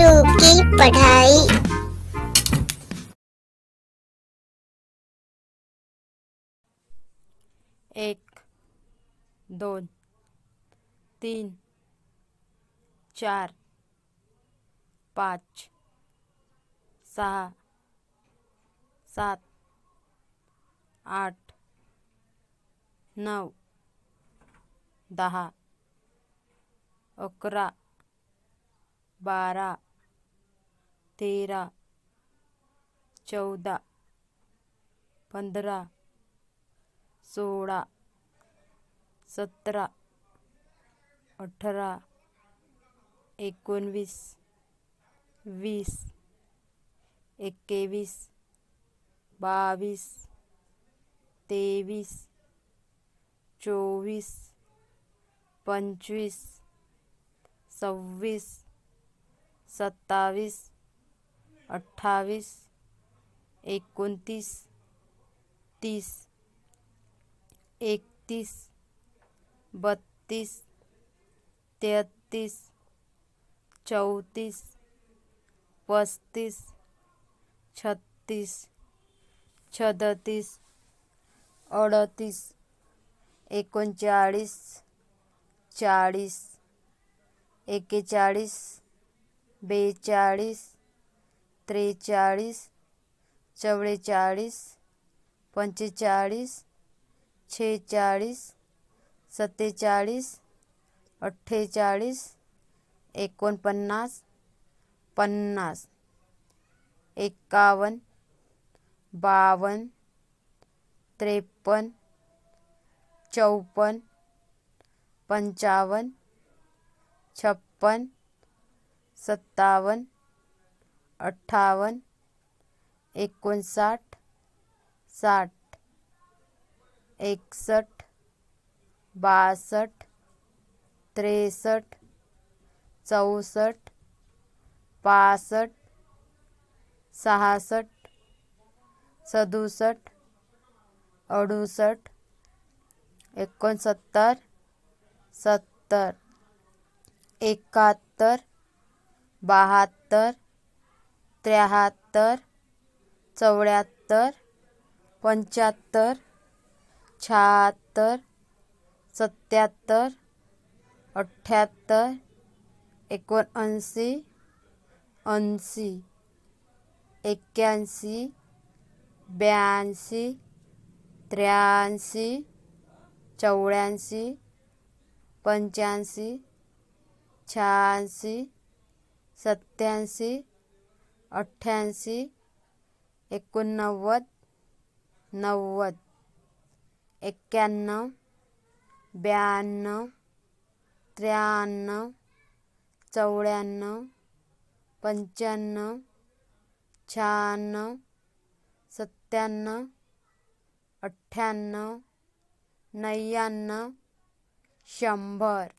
बच्चों की पढ़ाई। 1 2 3 4 5 6 7 8 9 10 11 12 13 14 15 16 17 18 19 20 21 22 23 24 25 26 27 28 29 30 31 32 33 34 35 36 37 38 39 40 41 42 43 44 45 46 47 48 49 50 51 52 53 54 55 56 57 58 59 60 61 62 63 64 65 66 67 68 69 70 71 72 73 74 75 76 77 78 79 80 81 82 83 84 85 86 87 88 89 90 91 92 93 94 95 96 97 98 99 100